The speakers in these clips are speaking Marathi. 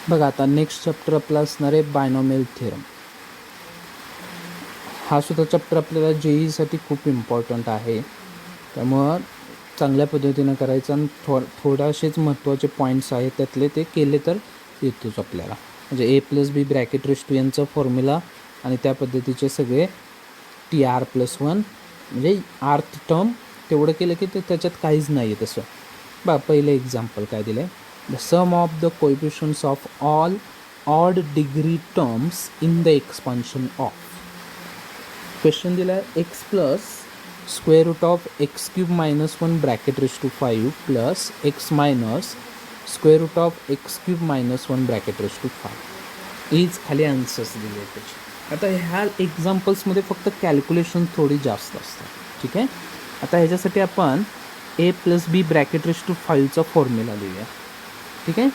बघा आता नेक्स्ट चॅप्टर आपला असणार आहे बायनॉमियल थिअरम. हा सुद्धा चॅप्टर आपल्याला JEE साठी खूप इम्पॉर्टंट आहे, त्यामुळं चांगल्या पद्धतीनं करायचं आणि थोडासेच महत्त्वाचे पॉईंट्स आहेत त्यातले ते केले तर येतोच आपल्याला. म्हणजे A+B ब्रॅकेट रेस टू यांचा फॉर्म्युला आणि त्या पद्धतीचे सगळे TR+1 म्हणजे आर्थ टर्म तेवढं केलं की ते त्याच्यात काहीच नाही आहे तसं. पहिलं एक्झाम्पल काय दिलं आहे, the sum of the coefficients of all odd degree terms in the expansion of. Question दिला आहे x plus square root of x³ - 1 bracket raise to 5 plus x minus square root of x³ - 1 bracket raise to 5. हीच खाली आन्सर्स दिले आहेत त्याची. आता ह्या एक्झाम्पल्समध्ये फक्त कॅल्क्युलेशन थोडी जास्त असतात, ठीक आहे. आता ह्याच्यासाठी आपण A+B ब्रॅकेट रेस टू 5चा फॉर्म्युला लिहूया, ठीक आहे.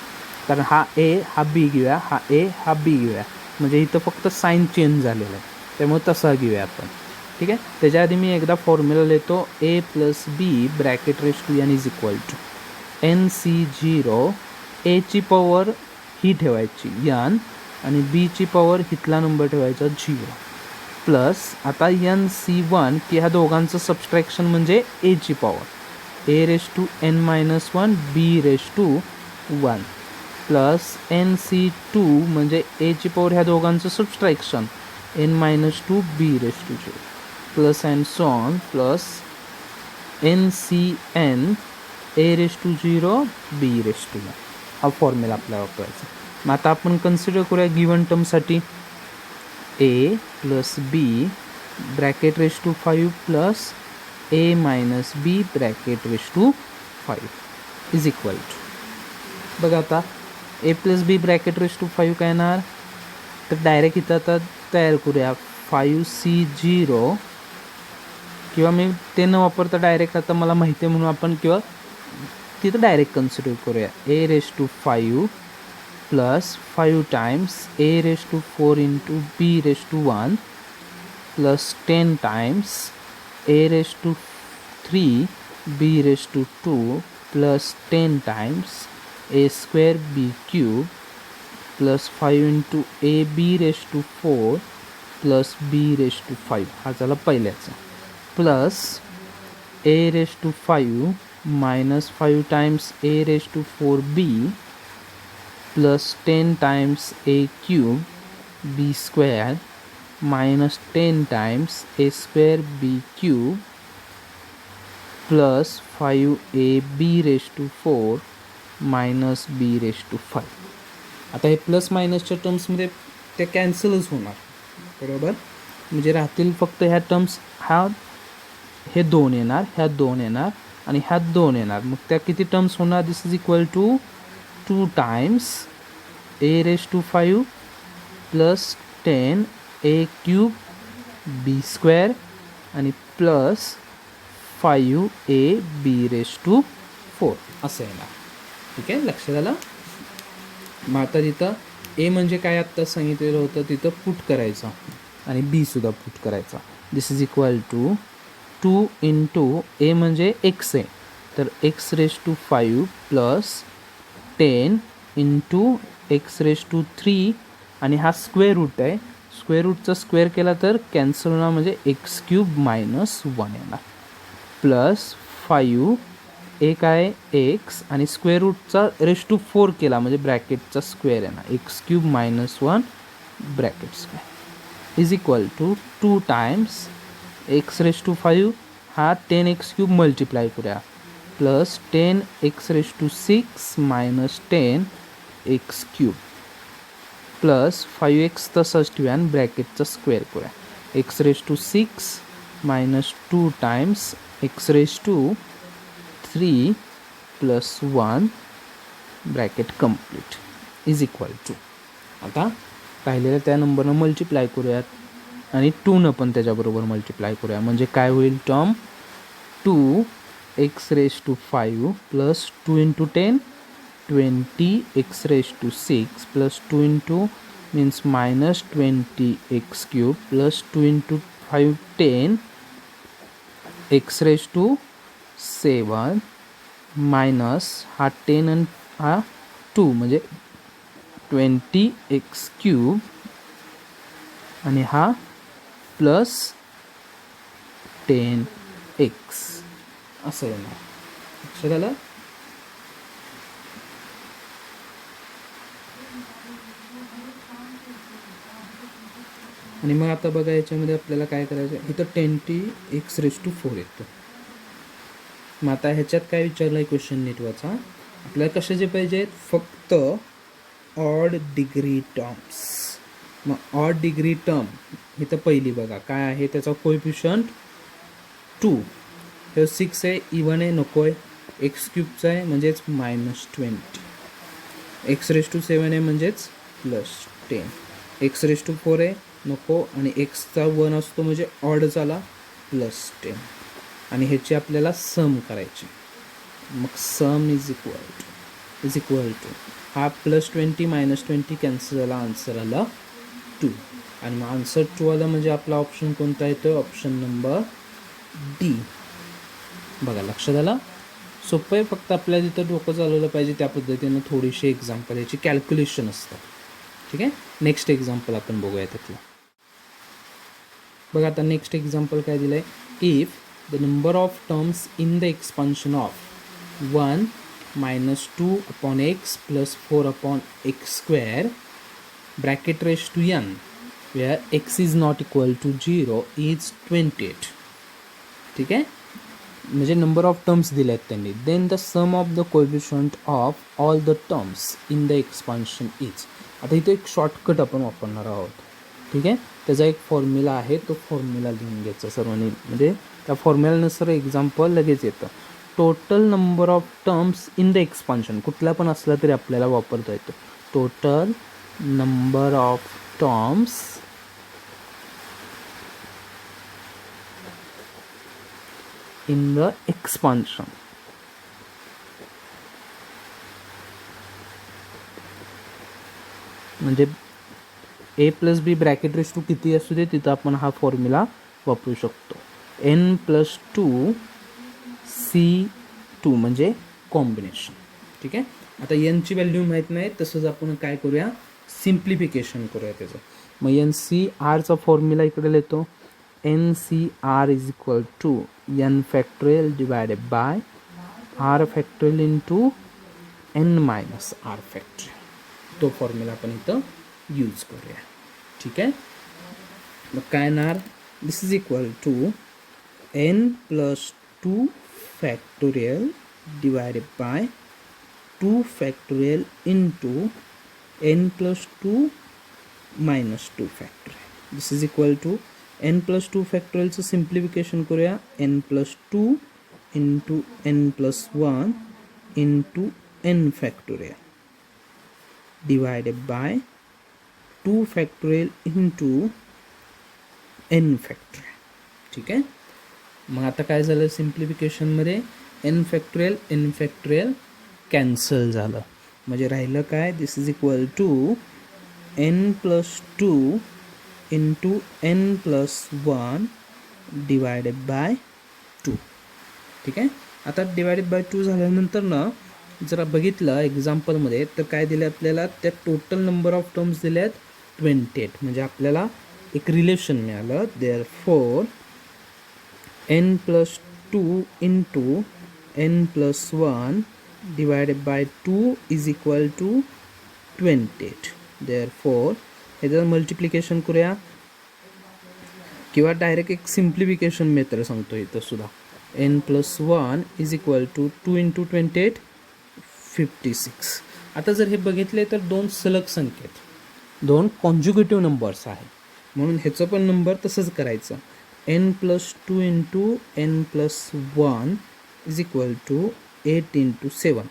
कारण हा A हा B घेऊया, हा A हा B घेऊया, म्हणजे इथं फक्त साईन चेंज झालेला आहे, त्यामुळे तसा घेऊया आपण, ठीक आहे. त्याच्या आधी मी एकदा फॉर्म्युला लिहितो. A+B bracket raise to n is equal to NC0. Aची पॉवर ही ठेवायची n आणि Bची पॉवर हिथला नंबर ठेवायचा 0 प्लस आता NC1 की ह्या दोघांचं सबस्ट्रॅक्शन म्हणजे Aची power A⁻n−1 B⁻1 plus NC2 म्हणजे Aची पॉवर ह्या दोघांचं subtraction n−2 B⁻0 plus and so on plus NCN A⁻0 B⁻1. हा फॉर्म्युला आपल्याला वापरायचा. मग आता आपण कन्सिडर करूया गिवन टर्मसाठी A+B bracket raise to 5 plus A-B bracket raise to 5 is equal to. बघा आता A+B ब्रॅकेट रेस टू 5 काय येणार, तर डायरेक्ट इथं आता तयार करूया 5C0 किंवा मी ते न वापरता डायरेक्ट आता मला माहिती आहे म्हणून आपण किंवा तिथं डायरेक्ट कन्सिडर करूया A⁻5 plus 5 times A⁻4 × B⁻1 plus 10 times A⁻3 B⁻2 plus 10 times A² plus 5 × AB⁻4 plus B⁻5. हा झाला पहिल्याचा. Plus A⁻5 minus 5 times A⁻4B plus 10 times A³ B² minus 10 times A² plus 5AB⁻4 minus B⁻5. आता हे प्लस मायनसच्या टर्म्समध्ये ते कॅन्सलच होणार, बरोबर. म्हणजे राहतील फक्त ह्या टर्म्स, हे 2 येणार, ह्या 2 येणार आणि ह्या 2 येणार. मग त्या किती टर्म्स होणार, this is equal to 2 times A⁻5 plus 10 A³ B² आणि प्लस 5AB⁻4 असं येणार, ठीक आहे. लक्षात आलं. मग आता तिथं A म्हणजे काय आत्ता सांगितलेलं होतं, तिथं पुट करायचं आणि B सुद्धा पुट करायचा. दिस इज इक्वल टू 2 × A म्हणजे x आहे, तर x⁻5 प्लस 10 × x⁻3 आणि हा स्क्वेअर रूट आहे, स्क्वेअर रूटचा स्क्वेअर केला तर कॅन्सल होणार म्हणजे x³ - 1 येणार प्लस 5 एक आहे x आणि स्क्वेअर रूटचा ⁻4 केला म्हणजे ब्रॅकेटचा स्क्वेअर येणार x³ - 1 bracket square is equal to 2 times x⁻5 हा 10x³ मल्टिप्लाय करूया plus 10x⁻6 minus 10x³ plus 5x तसंच ठेवूया आणि ब्रॅकेटचा स्क्वेअर करूया x⁻6 minus 2 times x⁻3 plus 1 bracket complete is equal to. आता राहिलेल्या त्या नंबरनं मल्टिप्लाय करूयात आणि 2 पण त्याच्याबरोबर मल्टिप्लाय करूया म्हणजे काय होईल term 2x⁻5 plus 2 × 10 20x⁻6 plus 2 × means minus 20x³ plus 2 × 5 10 x⁻7 minus हा 10 आणि हा 2 म्हणजे 20x³ आणि हा प्लस 10x असं येणार. लक्षात आलं? आणि मग आता बघा याच्यामध्ये आपल्याला काय करायचं, इथं 10x⁴ येतो. मग आता ह्याच्यात काय विचारलं आहे क्वेश्चन नीट वाचा. आपल्याला कशाचे पाहिजेत, फक्त ऑड डिग्री टर्म्स. मग ऑड डिग्री टर्म इथं पहिली बघा काय आहे, त्याचा कोएफिशियंट 2. हे 6 आहे, इवन आहे, नको आहे. x³ आहे म्हणजेच -20, x⁷ आहे म्हणजेच +10, x⁴ आहे नको, आणि xचा 1 असतो म्हणजे ऑड झाला +10. आणि ह्याची आपल्याला सम करायची. मग सम इज इक्वल टू हा +20 -20 कॅन्सल झाला, आन्सर आला 2. आणि मग आन्सर 2 आला म्हणजे आपला ऑप्शन कोणता येतो, ऑप्शन नंबर डी. बघा लक्षात आलं? सोपं आहे, फक्त आपल्याला तिथं डोकं चालवलं पाहिजे. त्या पद्धतीनं थोडीशी एक्झाम्पल याची कॅल्क्युलेशन असतात. ठीक आहे, नेक्स्ट एक्झाम्पल आपण बघूया त्यातलं. बघा आता नेक्स्ट एक्झाम्पल काय दिलं आहे, if the number of terms in the expansion of 1 - 2/x + 4/x² bracket raise to n where x is not equal to 0 is 28. ठीक आहे, म्हणजे नंबर ऑफ टर्म्स दिले आहेत त्यांनी. Then the sum of the coefficient of all the terms in the expansion is. आता इथे एक शॉर्टकट आपण वापरणार आहोत. ठीक आहे, त्याचा एक फॉर्म्युला आहे, तो फॉर्म्युला लिहून घ्यायचा सर्वांनी. म्हणजे त्या फॉर्म्युलानुसार एक्झाम्पल लगेच येतं. Total number of terms in the expansion कुठला पण असला तरी आपल्याला वापरता येतो. Total number of terms in the expansion. म्हणजे a + b bracket raise to किती असू दे तिथं आपण हा फॉर्म्युला वापरू शकतो. n+2 c2 म्हणजे कॉम्बिनेशन. ठीक आहे, आता n ची व्हॅल्यू माहीत नाही, तसंच आपण काय करूया, सिम्प्लिफिकेशन करूया त्याचं. मग NCRचा फॉर्म्युला इकडे लिहितो. NCR is equal to n factorial divided by r factorial into n - r factorial. तो फॉर्म्युला आपण इथं यूज करूया. ठीक आहे, मग काय येणार, this is equal to n+2 factorial divided by 2 factorial into n+2 - 2 factorial. This is equal to n+2 फॅक्टोरियलचं सिम्प्लिफिकेशन करूया. n+2 into n+1 into n factorial divided by 2 factorial into n factorial. ठीक आहे, मग आता काय झालं सिम्प्लिफिकेशनमध्ये, n फॅक्टोरियल कॅन्सल झालं. म्हणजे राहिलं काय, this is equal to n+2 into n+1 divided by 2. ठीक आहे, आता डिवायडेड बाय 2 झाल्यानंतर ना जरा बघितलं एक्झाम्पलमध्ये तर काय दिलं आपल्याला, त्या टोटल नंबर ऑफ टर्म्स दिले आहेत 28. म्हणजे आपल्याला एक रिलेशन मिळालं. Therefore n+2 into n+1 divided by 2 is equal to 28. Therefore ह्याचं मल्टिप्लिकेशन करूया किंवा डायरेक्ट एक सिम्प्लिफिकेशन मेथड सांगतो इथं सुद्धा. n+1 is equal to 2 into 28 56. आता जर हे बघितले तर दोन सलग संख्येत, दोन कॉन्ज्युगेटिव्ह नंबर्स आहे, म्हणून ह्याचं पण नंबर तसंच करायचं. n+2 into n+1 is equal to 8 into 7.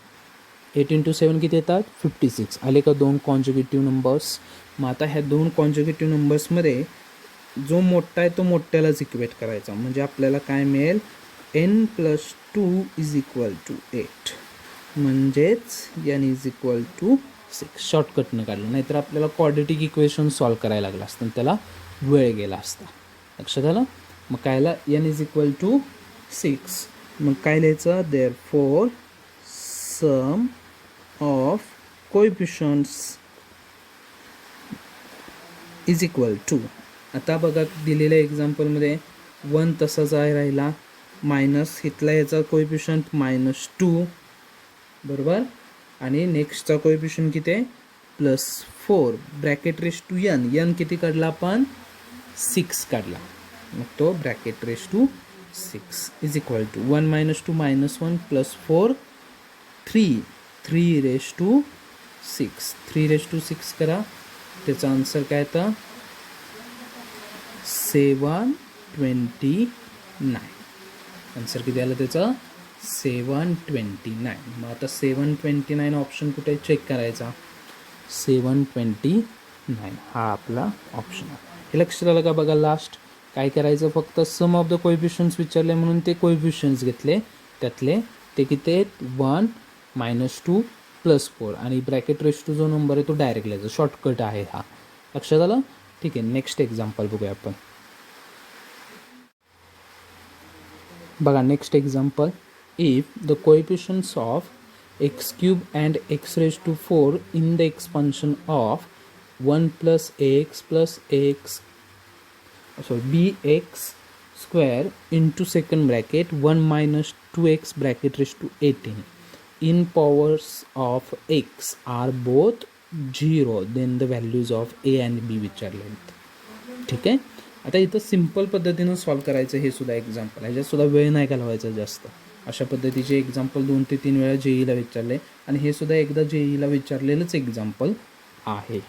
8 into 7 किती येतात, 56. आले का दोन कॉन्ज्युगेटिव्ह नंबर्स. मग आता ह्या दोन कॉन्ज्युगेटिव्ह नंबर्समध्ये जो मोठा आहे तो मोठ्यालाच इक्वेट करायचा. म्हणजे आपल्याला काय मिळेल, n+2 इज इक्वल टू 8. म्हणजेच n इज इक्वल टू 6. शॉर्टकटनं काढलं, नाहीतर आपल्याला क्वाड्रेटिक इक्वेशन सॉल्व करायला लागलं असतं, त्याला वेळ गेला असता. लक्षात आलं? मग कायला n इज इक्वल टू 6. मग काय लिहायचं, therefore sum of coefficients is equal to, आता बघा दिलेल्या एक्झाम्पलमध्ये 1 तसाच आहे राहिला, मायनस इथला याचा कोएफिशियंट -2 बरोबर, आणि नेक्स्टचा कोएफिशियंट किती आहे +4 ब्रॅकेट रेस टू n किती काढला आपण 6 काढला, मग तो bracket raise to 6 is equal to 1 - 2 -1 +4 3 raise to 6 3 raise to 6 करा, त्याचा आन्सर काय आता 729. आन्सर किती आलं त्याचं 729. मग आता 729 ऑप्शन कुठे चेक करायचा, 729 हा आपला ऑप्शन आहे. हे लक्षात आलं का बघा, लास्ट काय करायचं, फक्त सम ऑफ द कोएफिशियंट्स विचारले म्हणून ते कोएफिशियंट्स घेतले, त्यातले ते किती आहेत 1 -2 +4 आणि ब्रॅकेट रेस टू जो नंबर आहे तो डायरेक्ट लिहायचा, शॉर्टकट आहे हा. लक्षात आलं, ठीक आहे. नेक्स्ट एक्झाम्पल बघूया आपण. बघा next example, if the coefficients of x³ and x⁴ in the expansion of 1 + ax + ax bx square into second bracket 1 - 2x bracket raised to 18 in powers of x are both 0, then the values of a and b विचारले. ठीक आहे. आता इथं सिम्पल पद्धतीनं सॉल्व करायचं, हे सुद्धा एक्झाम्पल आहे, ह्याच्यात सुद्धा वेळ नाही घालवायचा जास्त. अशा पद्धतीचे एक्झाम्पल 2 ते 3 वेळा जेईला विचारले, आणि हे सुद्धा एकदा जेईला विचारलेलंच एक्झाम्पल आहे.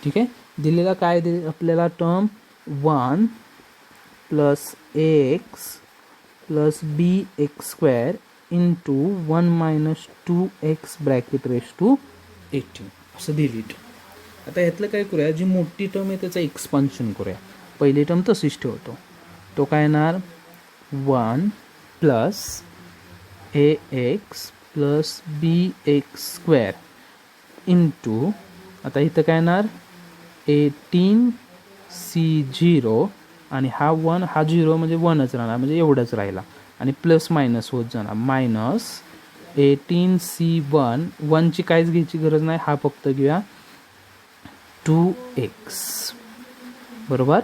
ठीक आहे. दिलेला काय आपल्याला term 1 + ax + bx² into 1 - 2x bracket raise to 18 असं दिलीत. आता ह्यातलं काय करूया, जी मोठी टर्म आहे त्याचं एक्सपान्शन करूया. पहिली टर्म तशीच ठेवतो, तो काय येणार 1 + ax + bx² इंटू, आता इथं काय येणार 18c0 आणि हा 1 हा 0 म्हणजे 1च राहणार, म्हणजे एवढंच राहिला, आणि प्लस मायनस होत जाणार -18c1 1ची काहीच घ्यायची गरज नाही, हा फक्त घेऊया 2x बरोबर,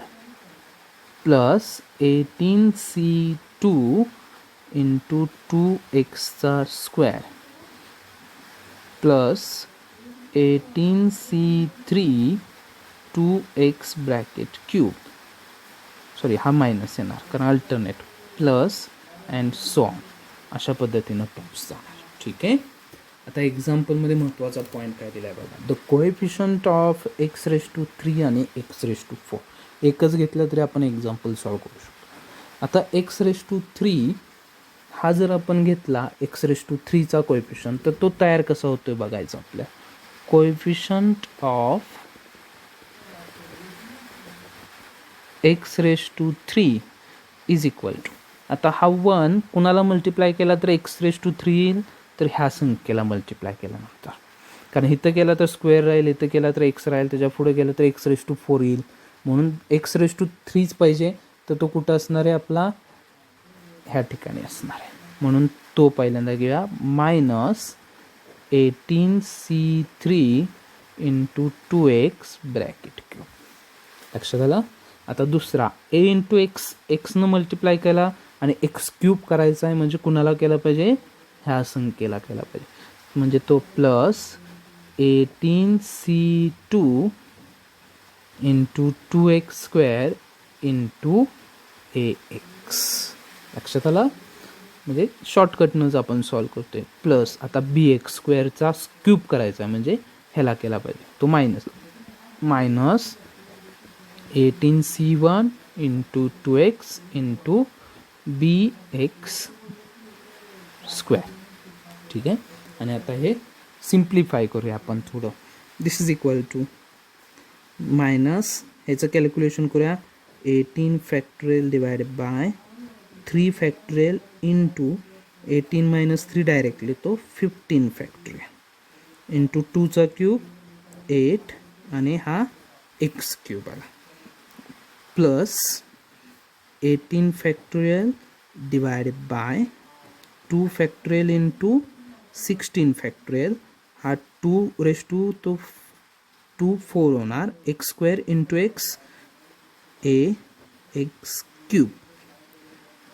plus 18c2 into 2x² plus 18c3 2x bracket cube, sorry हा मायनस येणार कारण alternate, plus and so on, अशा पद्धतीनं टर्म्स जाणार. ठीक आहे. आता एक्झाम्पलमध्ये महत्त्वाचा पॉईंट काय दिला आहे बघा, द कोएफिशियंट ऑफ x⁴ आणि x⁴, एकच घेतलं तरी आपण एक्झाम्पल सॉल्व करू शकतो. आता x⁴ हा जर आपण घेतला x⁴ कोएफिशियंट, तर तो तयार कसा होतोय बघायचं आपल्या. Coefficient of x⁴ is equal to, आता हा 1 कुणाला मल्टिप्लाय केला तर x⁴ येईल, तर ह्या संख्येला मल्टिप्लाय केल्यानंतर, कारण इथं केला तर स्क्वेअर राहील, इथं केला तर x राहील, त्याच्या पुढे गेलं तर x⁴ येईल, म्हणून x⁴ पाहिजे, तर तो कुठं असणार आहे आपला ह्या ठिकाणी असणार आहे, म्हणून तो पहिल्यांदा घेऊया -18c3 into 2x bracket cube. लक्षात आलं. आता दुसरा a इंटू x, एक्सनं मल्टिप्लाय केला आणि x³ करायचा आहे, म्हणजे कुणाला केला पाहिजे ह्या संख्येला केला पाहिजे, म्हणजे तो plus 18c2 into 2x² into ax. लक्षात आलं, म्हणजे शॉर्टकटनंच आपण सॉल्व करतोय. प्लस आता bx² क्यूब करायचा आहे, म्हणजे ह्याला केला पाहिजे, तो minus 18c1 into 2x into bx². ठीक आहे. आणि आता हे सिम्प्लिफाय करूया आपण थोडं. दिस इज इक्वल टू मायनस, ह्याचं कॅल्क्युलेशन करूया 18 डिवायडेड बाय 3 इंटू 18 - 3 डायरेक्टली तो 15 इंटू 2चा क्यूब 8 आणि हा x³ आला, प्लस 18 डिवायडेड बाय 2 इंटू 16 हा 2 रेस टू तो टू 4 होणार, एक्स स्क्वेअर इंटू एक्स ए एक्स क्यूब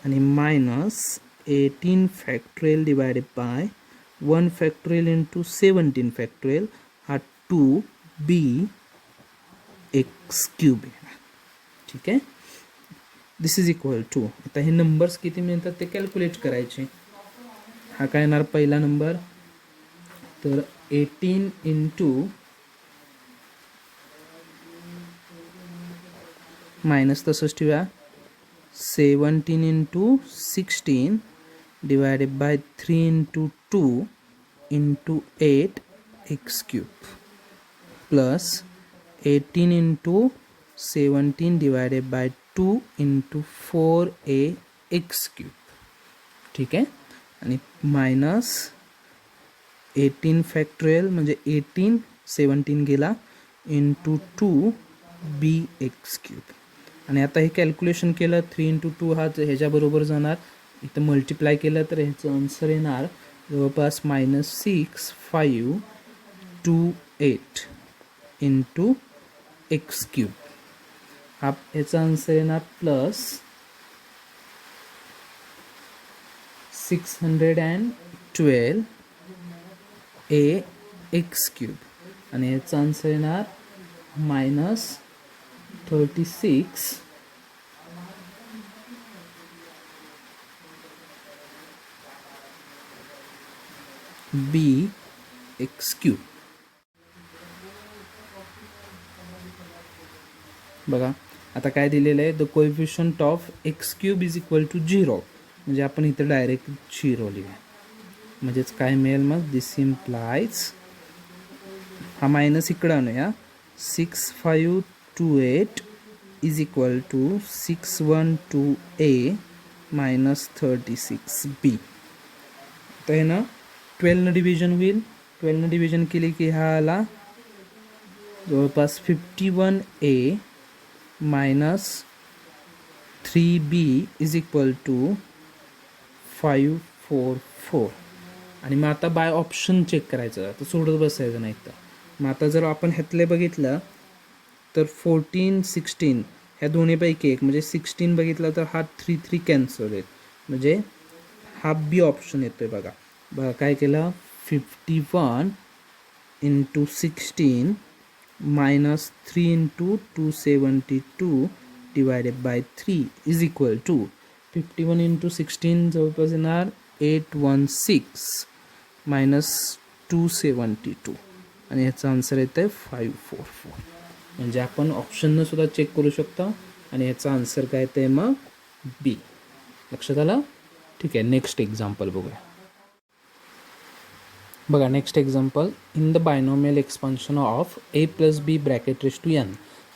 आणि minus 18 factorial divided bye 1 factorial into 17 factorial हा 2b एक्स क्यूब येणार. ठीक आहे, दिस इज इक्वल टू, आता हे नंबर्स किती मिळतात ते कॅल्क्युलेट करायचे. हा काय येणार पहिला नंबर, तर 18 इंटू मायनस तसंच ठेवूया 17 into 16 divided by 3 into 2 into 8 x cube plus 18 into 17 divided by 2 into 4a x cube. ठीक आहे, आणि मायनस 18 फॅक्टोरियल म्हणजे 18 17 गेला इंटू 2b एक्स क्यूब. आणि आता हे कॅल्क्युलेशन केलं 3 इंटू 2 हा ह्याच्याबरोबर जाणार, इथं मल्टिप्लाय केलं तर ह्याचं आन्सर येणार जवळपास -6528 इंटू एक्स क्यूब. हा ह्याचा आन्सर येणार प्लस 612 a एक्स क्यूब आणि ह्याचा आन्सर येणार -36 b एक्स क्यूब. बघा आता काय दिलेलं आहे, the coefficient of x cube is equal to 0, म्हणजे आपण इथं डायरेक्ट 0 लिहूया. म्हणजेच काय मिळेल मग, दिस इम्प्लाइज, हा मायनस इकडं आणूया, 6528 is equal to 612a minus 36b. तर हे ना 12 डिव्हिजन होईल, 12 डिव्हिजन केली की हा आला जवळपास 51a minus 3b is equal to 544. आणि मग आता बाय ऑप्शन चेक करायचं, तर सोडत बसायचं नाही. तर मग आता जर आपण ह्यातले बघितलं तर 14 16 ह्या दोन्हीपैकी एक म्हणजे 16 बघितलं तर हा 3 3 कॅन्सल होईल, म्हणजे हा बी ऑप्शन येतोय. बघा बघा काय केलं, 51 into 16 minus 3 into 272 divided by 3 is equal to 51 into 16 जवळपास येणार 816 मायनस 272 आणि ह्याचा आन्सर येतं आहे 544. म्हणजे आपण ऑप्शननं सुद्धा चेक करू शकतो आणि ह्याचा आन्सर काय येतं आहे मग बी. लक्षात आलं? ठीक आहे, नेक्स्ट एक्झाम्पल बघूया. बघा next example, in the binomial expansion of a plus b bracket raise to n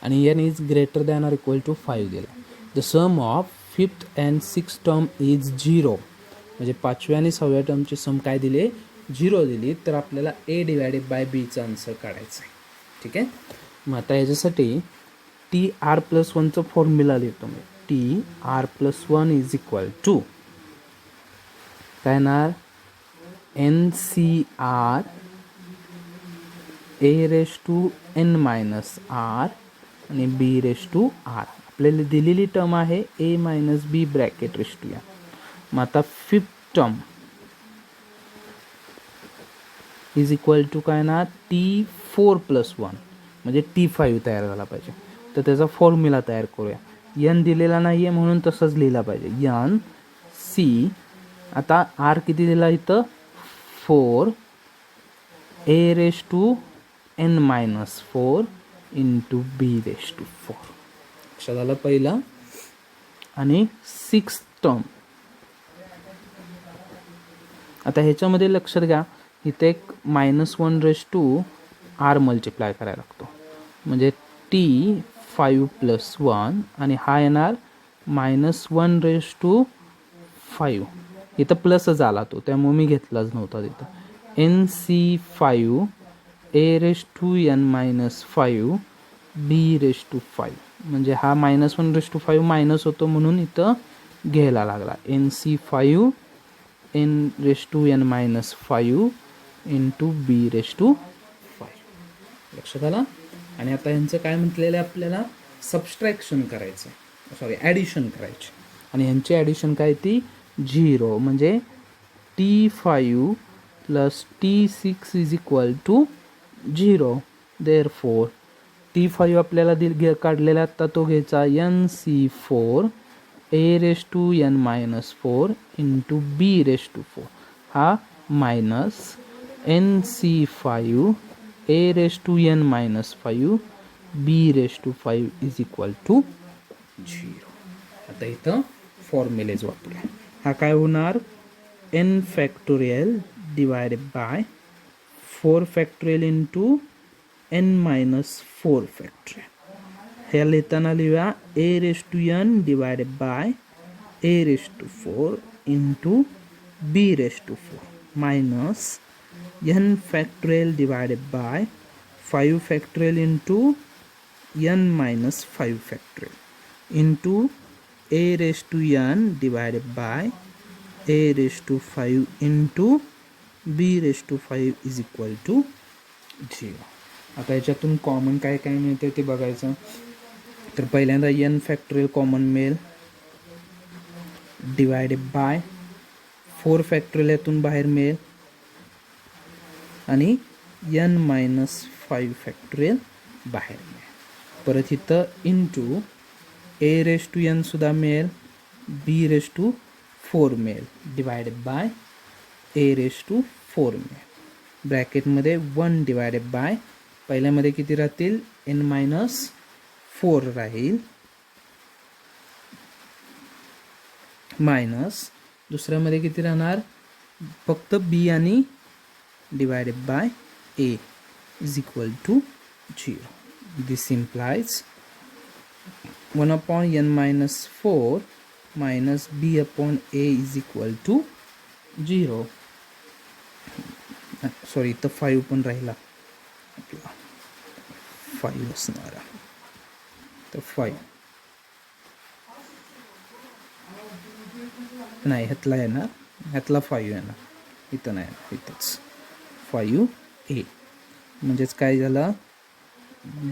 आणि n is greater than or equal to 5 दिला. The sum of 5th and 6th term is 0, म्हणजे 5व्या आणि 6व्या टर्मची सम काय दिली, 0 दिली. तर आपल्याला a डिवायडेड बाय बीचा आन्सर काढायचा आहे. ठीक आहे, मग आता याच्यासाठी TR+1चं फॉर्म्युला लिहितो मी. TR+1 इज इक्वल टू काय येणार, NCR a⁻n−r आणि b⁻r. आपल्याला दिलेली टर्म आहे a minus b bracket raise to n. मग आता 5th term is equal to काय ना T4+1 म्हणजे T5 तयार झाला पाहिजे. तर त्याचा फॉर्म्युला तयार करूया. n दिलेला नाही आहे म्हणून तसंच लिहिला पाहिजे, n c. आता r किती दिला इथं 4 a⁻n−4 इंटू b⁻4. लक्षात आलं पहिलं. आणि 6th टर्म, आता ह्याच्यामध्ये लक्षात घ्या इथे एक -1r मल्टिप्लाय करायला लागतो, म्हणजे T5+1 आणि हा येणार -1/5. इथं प्लसच आला तो, त्यामुळे मी घेतलाच नव्हता तिथं. NC5 a⁻n−5 b⁻5 म्हणजे हा -1/5 मायनस होतो म्हणून इथं घ्यायला लागला. NC5 n⁻n−5 into b⁻5. लक्षात आला? आणि आता ह्यांचं काय म्हटलेलं आहे आपल्याला, सबस्ट्रॅक्शन करायचं, सॉरी ॲडिशन करायचे. आणि ह्यांची ॲडिशन काय ती 0, म्हणजे T5 plus T6 is equal to 0. Therefore T5 आपल्याला काढलेला आत्ता तो घ्यायचा NC4 a⁻n−4 इंटू b⁴ हा minus NC5 a⁻n−5 b⁵ is equal to 0. आता इथं फॉर्म्युलेज वापरूया. हा काय होणार, n factorial divided by 4 factorial into n−4 factorial. हे लिहिताना लिहूया a⁻n divided by a⁴ into b⁴ minus n factorial divided by 5 factorial into n−5 factorial into a⁻n divided by a⁵ into b⁵ is equal to 0. आता याच्यातून कॉमन काय काय मिळते ते बघायचं. तर पहिल्यांदा n फॅक्टोरियल कॉमन मिळेल डिवायडेड बाय 4 फॅक्टोरियल यातून बाहेर मिळेल आणि n−5 फॅक्टोरियल बाहेर मिळेल. परत इथं इंटू a⁻n सुद्धा मिळेल, b⁴ मिळेल डिवायडेड बाय a⁴ मिळेल. ब्रॅकेटमध्ये 1 डिवायडेड बाय पहिल्यामध्ये किती राहतील n−4 राहील मायनस दुसऱ्यामध्ये किती राहणार फक्त b आणि divided by a is equal to 0. This implies 1/n−4 minus b/a is equal to 0. Sorry इथं 5 पण राहिला आपला 5 असणार तर 5 नाही ह्यातला येणार, ह्यातला 5 येणार, इथं नाही येणार, इथंच 5a. म्हणजेच काय झालं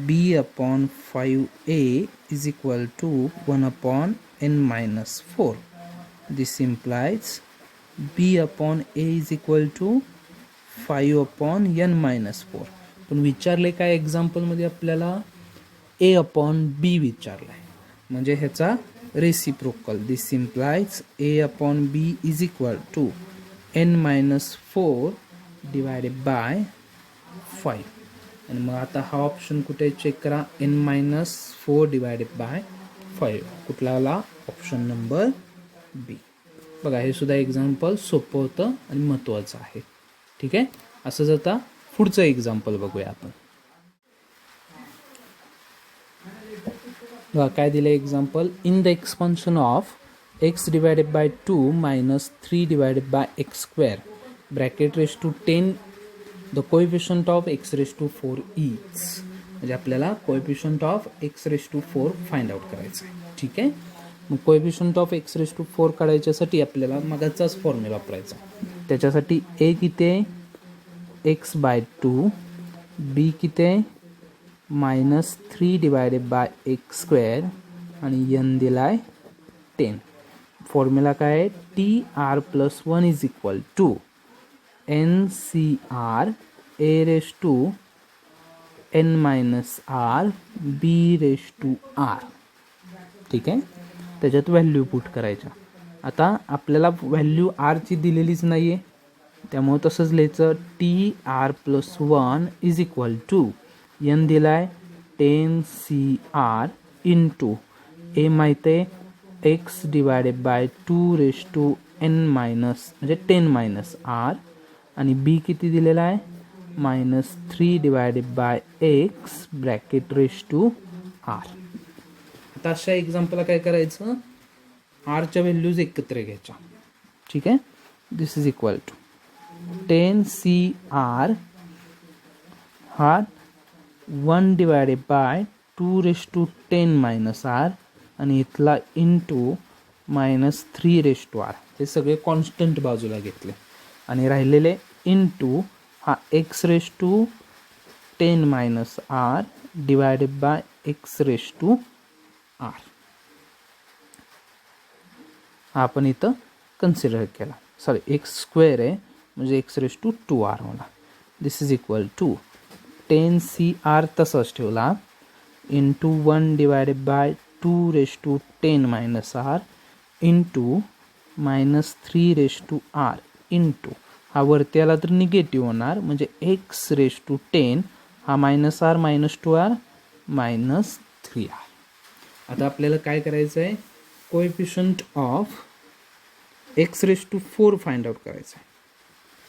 b/5a is equal to 1/n−4. This implies b/a is equal to 5/n−4. पण विचारले काय एक्झाम्पलमध्ये आपल्याला a/b विचारलं आहे, म्हणजे ह्याचा reciprocal. This implies a/b is equal to n−4 divided by 5. आणि मग आता हा ऑप्शन कुठे चेक करा, n−4 डिवायडेड बाय 5 कुठला आला, ऑप्शन नंबर बी. बघा हे सुद्धा एक्झाम्पल सोपं होतं आणि महत्त्वाचं आहे. ठीक आहे, असंच आता पुढचं एक्झाम्पल बघूया आपण. बघा काय दिलं example, in the expansion of x divided by 2 minus 3 divided by x² bracket raise to 10 the coefficient of x⁴ is. म्हणजे आपल्याला coefficient of x⁴ find out करायचं आहे. ठीक आहे, मग कोएफिशियंट ऑफ x⁴ काढायच्यासाठी आपल्याला मगाचाच फॉर्म्युला वापरायचा. त्याच्यासाठी a किती आहे x/2, b किती आहे -3 डिवायडेड बाय x² आणि n दिला आहे 10. फॉर्म्युला काय आहे TR+1 is equal to NCR a⁻n−r b⁴. ठीक आहे, त्याच्यात व्हॅल्यू पुट करायच्या. आता आपल्याला व्हॅल्यू आरची दिलेलीच नाही आहे, त्यामुळे तसंच लिहायचं TR+1 is equal to n दिला आहे 10CR इंटू a माहिती आहे x डिवायडेड बाय 2⁻n म्हणजे 10−r आणि b किती दिलेला आहे -3 divided by x bracket raise to r. आता अशा एक्झाम्पलला काय करायचं, आरच्या व्हॅल्यूज एकत्र घ्यायच्या. ठीक आहे, दिस इज इक्वल टू 10CR हा 1 डिवायडेड बाय 2⁻10−r आणि इथला इंटू -3⁻r. हे सगळे कॉन्स्टंट बाजूला घेतले आणि राहिलेले इंटू हा x⁻10−r divided by x raise to r. हा आपण इथं कन्सिडर केला. सॉरी एक्स स्क्वेअर आहे म्हणजे एक्स रेश टू 2r होणार. This is equal to 10cr तसंच ठेवला इंटू 1 डिवायडेड बाय 2 रेश टू 10 मायनस आर इंटू -3 रेश टू आर इंटू हा वरती आला तर निगेटिव्ह होणार म्हणजे एक्स रेश टू 10 हा -r -2r -3r. आता आपल्याला काय करायचं आहे, coefficient of x raise to 4 find out करायचं आहे.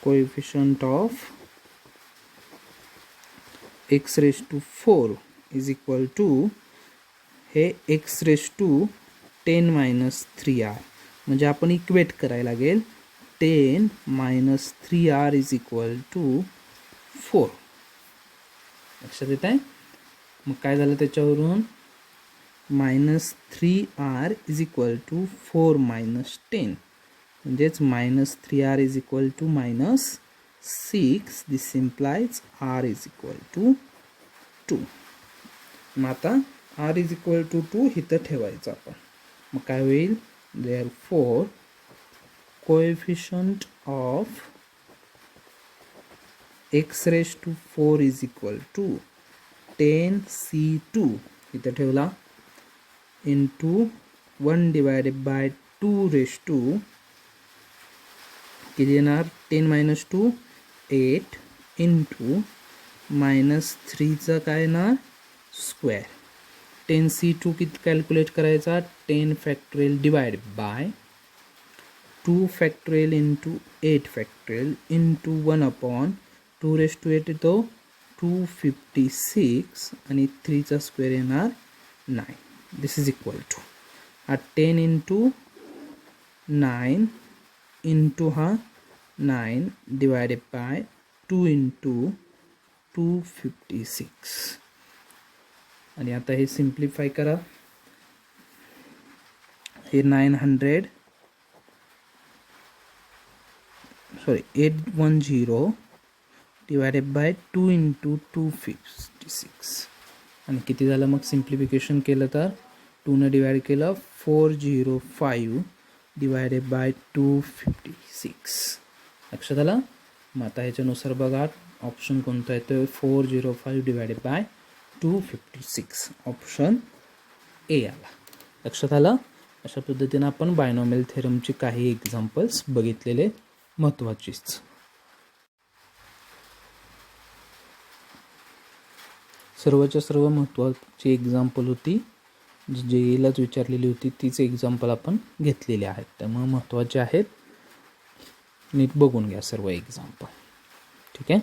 Coefficient of x raise to 4 is equal to हे एक्स रेश टू 10 -3r म्हणजे आपण इक्वेट करायला लागेल 10 -3r इज इक्वल टू 4. लक्षात येत आहे. मग काय झालं त्याच्यावरून -3r इज इक्वल टू 4 -10 म्हणजेच -3r is equal to -6. This implies r is equal to 2. मग आता r इज इक्वल टू 2 इथं ठेवायचं आपण. मग काय होईल, therefore coefficient of x raise to 4 is equal to 10c2 इथं ठेवला into 1 divided by 2 raise to किती येणार 10 - 2 8 इंटू -3चा काय येणार स्क्वेअर. 10c2 किती कॅल्क्युलेट करायचा 10 factorial divide by 2 factorial into 8 factorial into 1/2 raise to 8 येतो 256 आणि 3चा स्क्वेअर येणार 9. दिस इज इक्वल टू हा 10 इंटू 9 इंटू हा 9 डिवायडेड बाय 2 इंटू 256 आणि आता हे सिम्प्लिफाय करा. हे 810 डिवायडेड बाय 2 इंटू 256 आणि किती झालं मग सिम्प्लिफिकेशन केलं तर 2ने डिवाइड केलं 405 डिवायडेड बाय 256. लक्षात आलं. मग आता ह्याच्यानुसार बघा ऑप्शन कोणता येतो 405 डिवायडेड बाय 256 ऑप्शन ए आला. लक्षात आलं. अशा पद्धतीनं आपण बायनॉमियल थेरमची काही एक्झाम्पल्स बघितलेले महत्त्वाचीच. सर्वच्या सर्व महत्त्वाची एक्झाम्पल होती जी जेईलाच विचारलेली होती तीच एक्झाम्पल आपण घेतलेली आहेत त्यामुळे महत्त्वाचे आहेत. नीट बघून घ्या सर्व एक्झाम्पल. ठीक आहे.